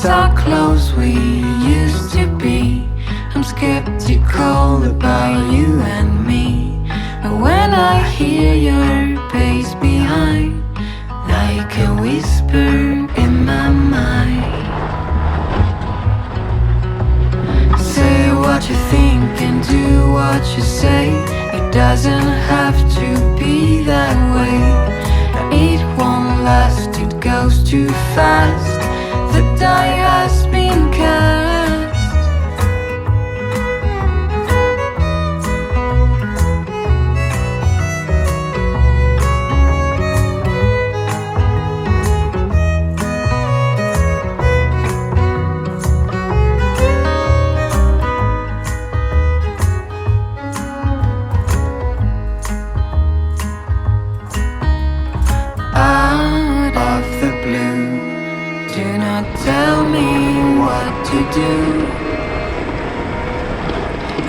how close we used to be. I'm skeptical about you and me, but when I hear your pace behind, like a whisper in my mind, say what you think and do what you say. It doesn't have to be that way. It won't last, it goes too fast. The die has been cast. Out of the blue, do not tell me what to do.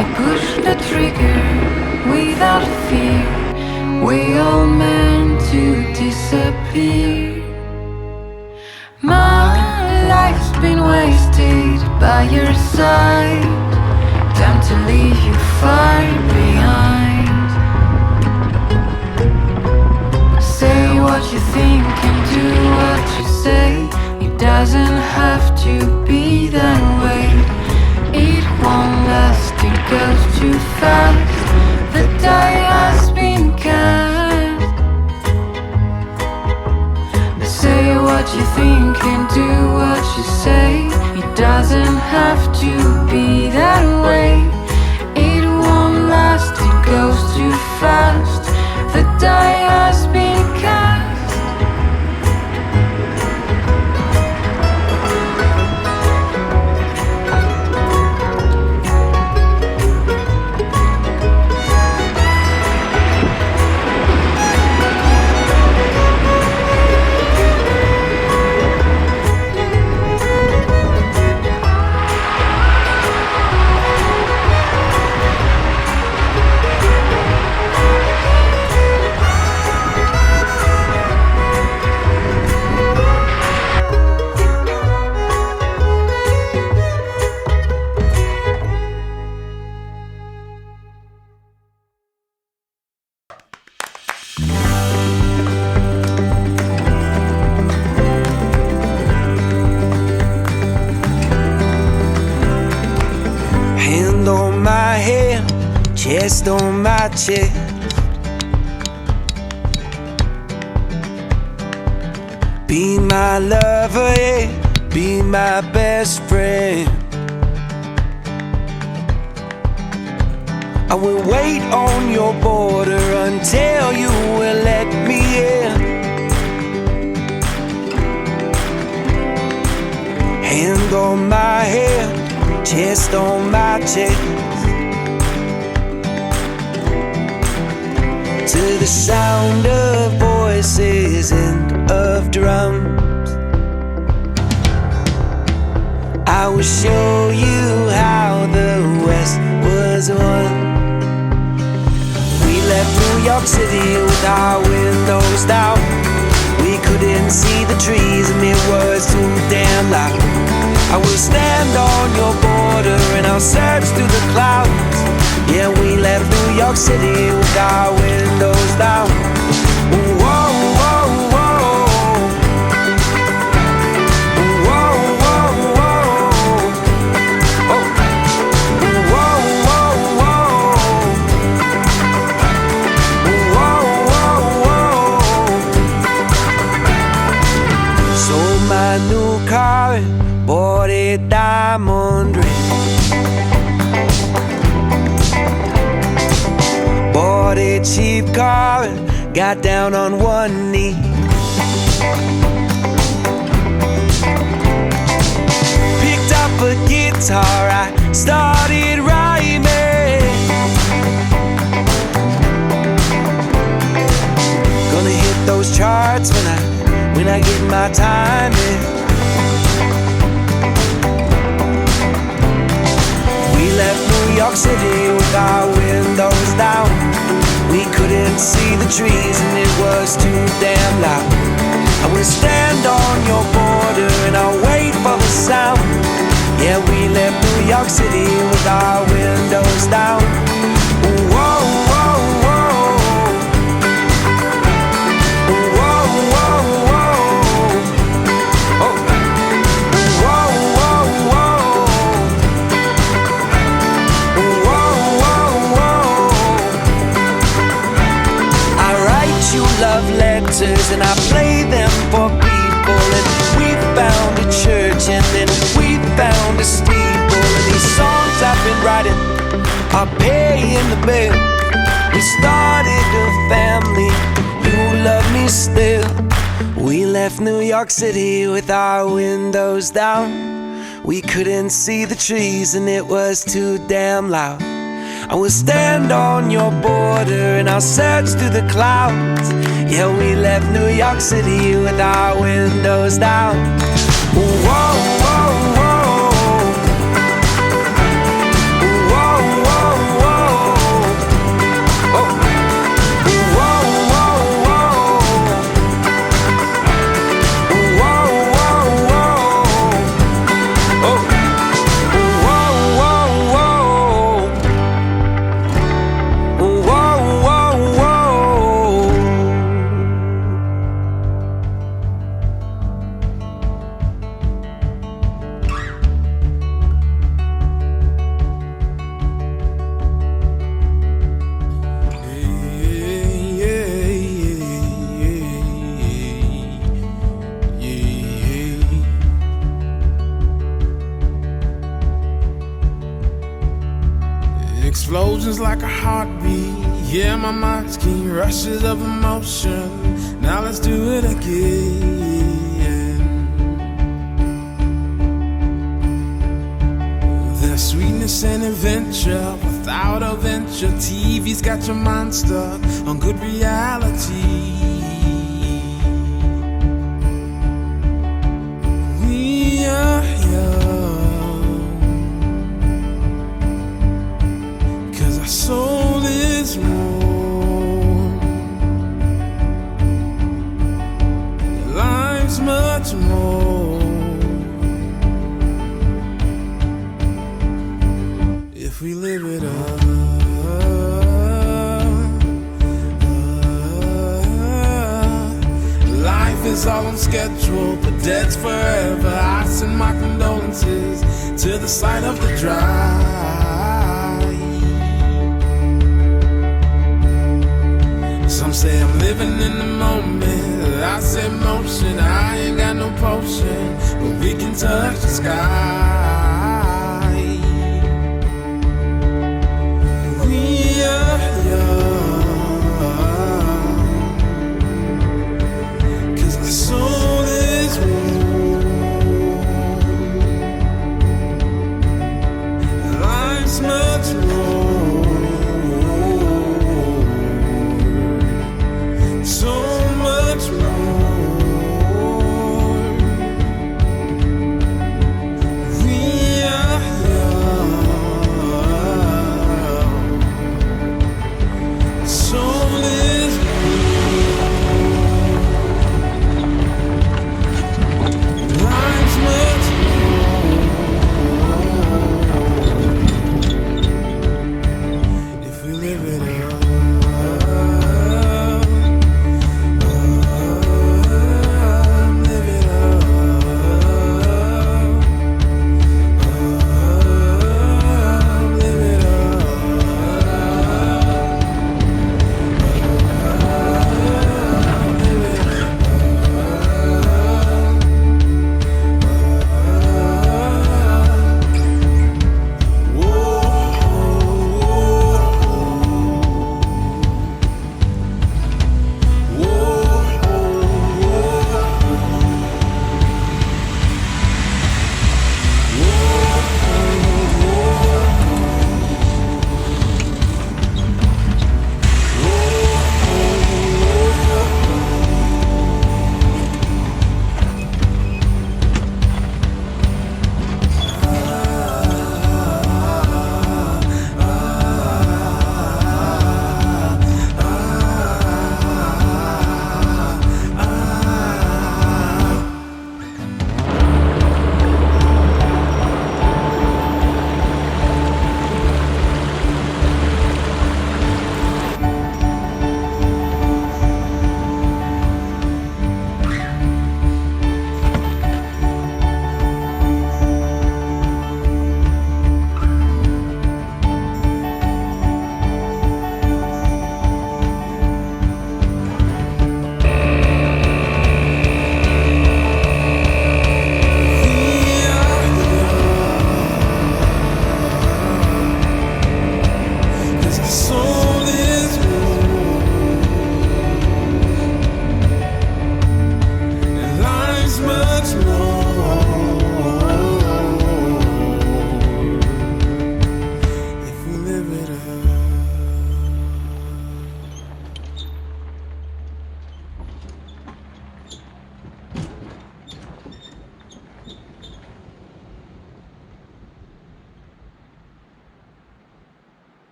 I push the trigger without fear. We all meant to disappear. My life's been wasted by your side. Time to leave you far behind. Say what you think and do what you say. It doesn't have to be that way. It won't last, it goes too fast. The die has been cast. Say what you think and do what you say. It doesn't have to be that way. It won't last, it goes too fast. The die has been cast. Hand on my head, chest on my chest. Be my lover, yeah, be my best friend. I will wait on your border until you will let me in. Hand on my head, chest on my chest. To the sound of voices and of drums, I will show you how the West was won. We left New York City with our windows down. We couldn't see the trees and it was too damn loud. I will stand on your border and I'll search through the clouds. Yeah, we left New York City with our windows down. Whoa, whoa, whoa. Whoa, whoa, whoa. Oh. Whoa, whoa, whoa. Whoa, whoa, whoa. Sold my new car and bought a diamond ring. Bought a cheap car and got down on one knee. Picked up a guitar, I started rhyming. Gonna hit those charts when I get my time in. We left New York City with our windows down. We couldn't see the trees and it was too damn loud. I will stand on your border and I'll wait for the sound. Yeah, we left New York City with our windows down. Whoa, whoa, whoa. Whoa, whoa, whoa. Oh. Whoa, whoa, whoa. Whoa, whoa, whoa. I write you love letters and I play them for people, and we found a church and then we found a steeple, and these songs I've been writing are paying the bill. We started a family, you love me still. We left New York City with our windows down. We couldn't see the trees and it was too damn loud. I will stand on your border and I'll search through the clouds. Yeah, we left New York City with our windows down. Whoa, whoa, whoa. Whoa, whoa, whoa. Oh. Whoa, whoa, whoa. Whoa, whoa, whoa. Oh. Whoa, whoa, whoa. Whoa, whoa, whoa. Explosions like a heartbeat. Yeah, my mind's keen rushes of emotion. Now let's do it again. There's sweetness and adventure without a venture. TV's got your mind stuck on good reality. We are young, 'cause our soul is warm. Life's much more if we live it up. Life is all on schedule, but dead's forever. I send my condolences to the site of the drive. Some say I'm living in the moment. I say motion, I ain't got no potion, but we can touch the sky.